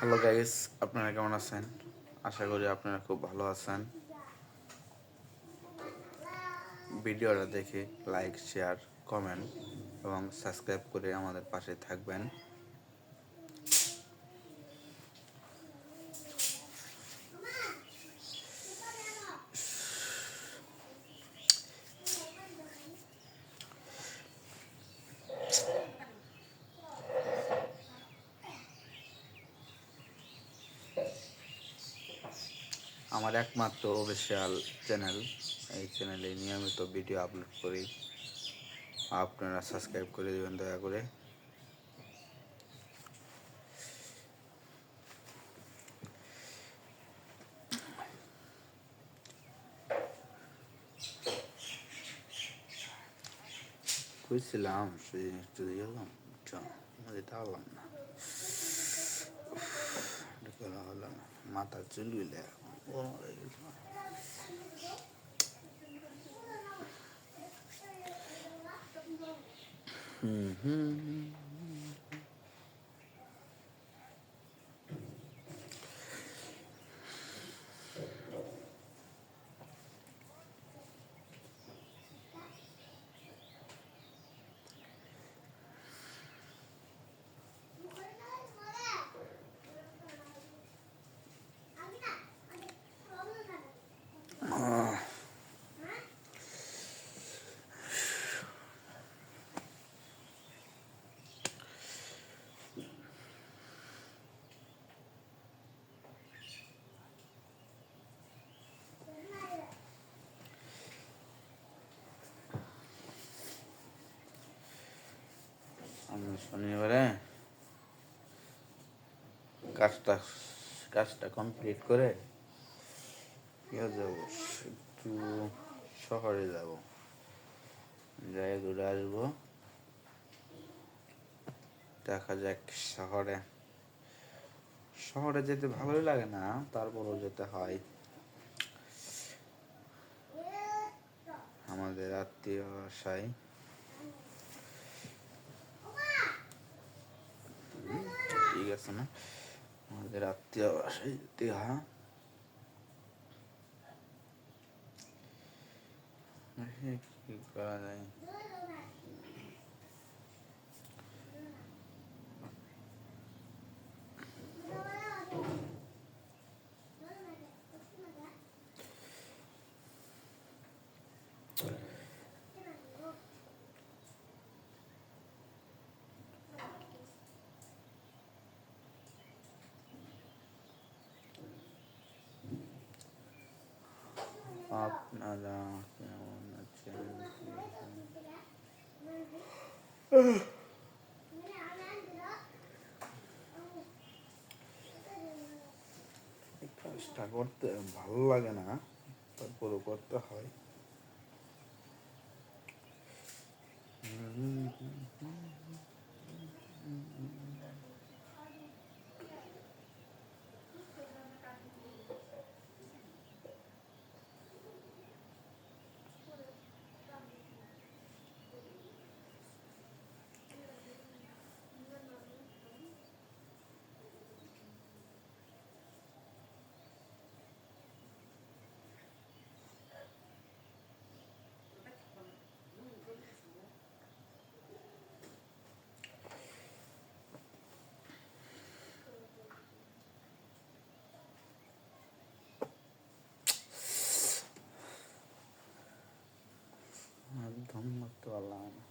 Hello guys, আপনারা কেমন আছেন? আশা করি আপনারা খুব ভালো আছেন। ভিডিওটা দেখে লাইক, শেয়ার, কমেন্ট এবং সাবস্ক্রাইব করে আমাদের পাশে থাকবেন। আমার একমাত্র অফিসিয়াল চ্যানেল, এই চ্যানেলে নিয়মিত ভিডিও আপলোড করি। আপনারা সাবস্ক্রাইব করে দেবেন দয়া করে। বুঝছিলাম সেই একটু গেলাম, যেতে পারলাম না, হলো না, মাথা চুলগুলো হুম হুম আমি শনিবারে কাজটা কাজটা কমপ্লিট করে যাবো, একটু শহরে যাব, যাই ঘুরে আসবো। দেখা যাক। শহরে শহরে যেতে ভালোই লাগে না, তারপরও যেতে হয়। আমাদের আত্মীয় বাসায় ঠিক আছে না, আমাদের আত্মীয় বাসায় যেতে হয়। কি করা যায়? আপনারা কেমন আছেন? এই কাজটা করতে ভালো লাগে না, তারপরও করতে হয়। একদম করতে পারলাম না।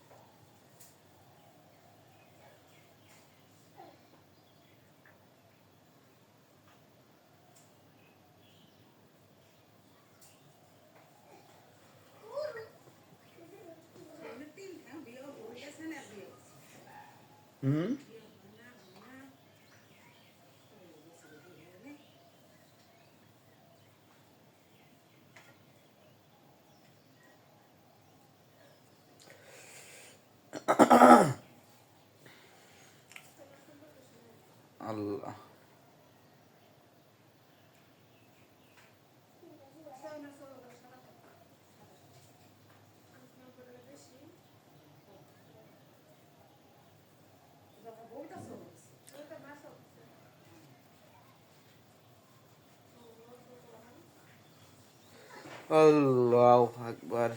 হুম আল্লাহ, আল্লাহু আকবার।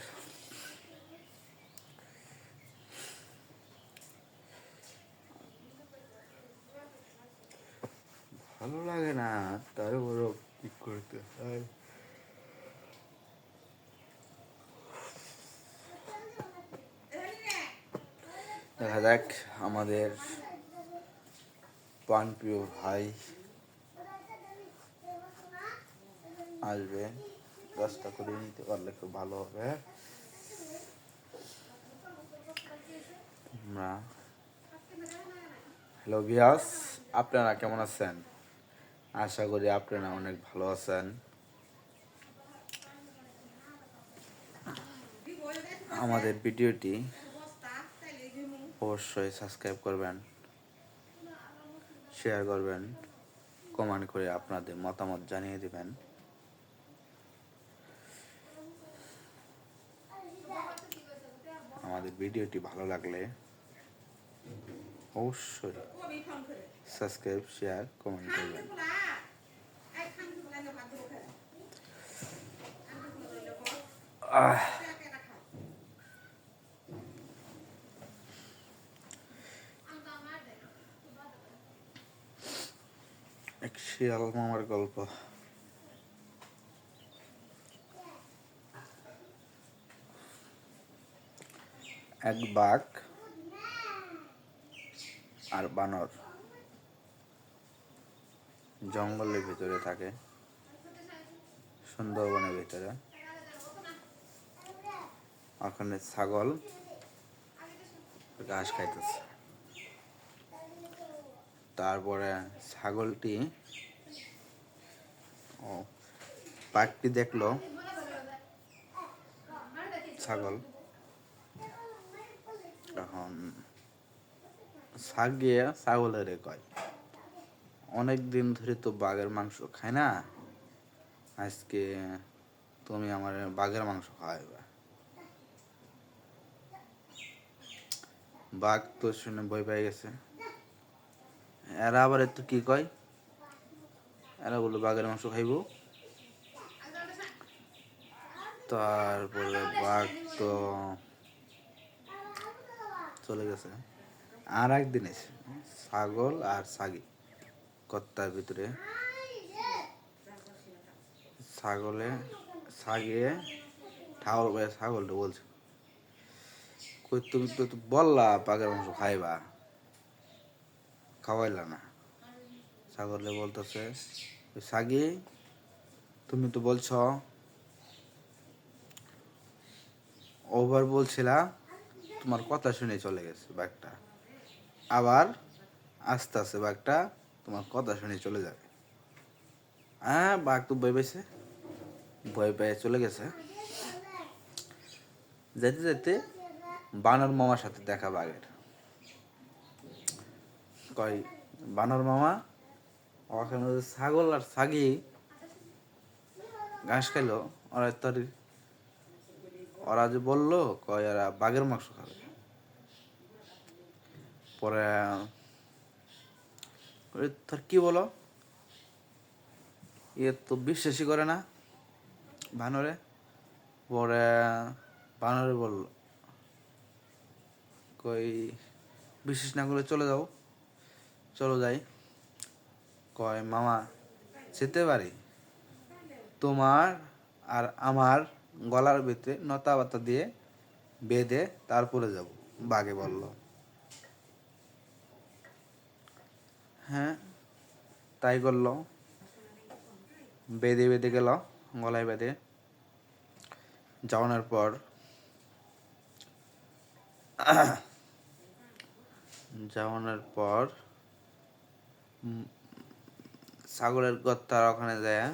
ভালো লাগে না, তারপরও কি করতে হয়। দেখা যাক, আমাদের প্রাণপ্রিয় ভাই আসবে, কাজটা করে নিতে পারলে খুব ভালো হবে। হ্যালো ভিউয়ার্স, আপনারা কেমন আছেন? আশা করি আপনারা অনেক ভালো আছেন। আমাদের ভিডিওটি অবশ্যই সাবস্ক্রাইব করবেন, শেয়ার করবেন, কমেন্ট করে আপনাদের মতামত জানিয়ে দেবেন। আমাদের ভিডিওটি ভালো লাগলে অবশ্যই সাবস্ক্রাইব, শেয়ার, কমেন্ট করবেন। এক শিয়াল মামার গল্প। এক বাঘ আর বানর জঙ্গলের ভিতরে থাকে, সুন্দরবনের ভিতরে। ওখানে ছাগল ঘাস খাইতেছে। তারপরে ছাগলটি বাঘটি দেখলো ছাগল, এখন গিয়ে ছাগলের কয়, অনেক দিন ধরে তো বাঘের মাংস খায় না, আজকে তুমি আমার বাঘের মাংস খাওয়াইবা। বাঘ তো শুনে ভয় পেয়ে গেছে। এরা আবার একটু কি কয়, এরা বললো বাঘের মাংস খাইব। তারপরে বাঘ তো চলে গেছে। আর একদিন এসে ছাগল আর ছাগি কত্তার ভিতরে, ছাগিয়ে ঠাউর ভাই ছাগলটা বলছে, কই তুমি তো বললা বাঘের মাংস খাইবা, খাওয়াইলা না। ছাগলে বলতেছে, ছাগি তুমি তো বলছ, ওভার বলছিলা, তোমার কথা শুনে চলে গেছে বাঘটা, আবার আস্তে আস্তে বাঘটা তোমার কথা শুনে চলে যাবে। হ্যাঁ, বাঘ তো ভয় পেয়েছে, ভয় পেয়ে চলে গেছে। যেতে যেতে বানর মামার সাথে দেখা বাঘের। কয়, বানর মামা, ওখানে ছাগল আর ছাগি ঘাস খাইলো, ওরা যে বললো কয় এরা বাঘের মাংস খাবে। পরে তোর কি বলো, এ তো বিশ্বাসই করে না বানরে। পরে বানরে বলল, কই বিশ্বাস না করে চলে যাও, চলো যাই। কয় মামা যেতে পারি, তোমার আর আমার গলার ভিতরে নতা বাতা দিয়ে বেঁধে তারপরে যাব। বাঘে বলল, হ্যাঁ তাই করলো, বেঁধে বেঁধে গেল, গলায় বেঁধে যাওয়ানোর পর ছাগলের গত্তার ওখানে যায়,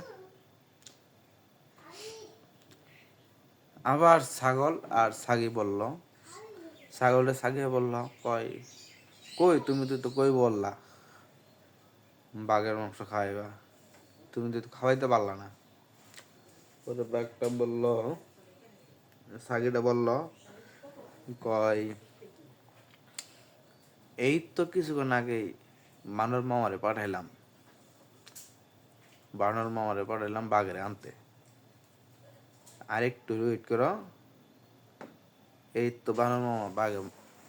আবার ছাগল আর ছাগি বলল, ছাগলটা ছাগি বলল, কই তুমি তো কই বললা বাঘের মাংস খাওয়াইবা, তুমি তো খাওয়াইতে পারলা না। ওদের বাঘটা বলল, ছাগিটা বলল, কয় এই তো কিছুক্ষণ আগেই বানর মামারে পাঠাইলাম বাঘের আনতে, আর একটু ওয়েট করো, এই তো বানর মামা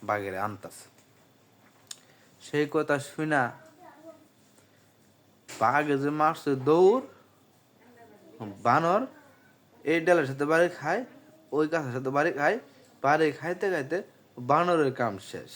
বাঘের আনতাছে। সেই কথা শুনা বাঘে যে মারছে দৌড়, বানর এই ডালের সাথে বাড়ি খায়, ওই গাছের সাথে বাড়ি খায়, বাড়ি খাইতে খাইতে বানরের কাম শেষ।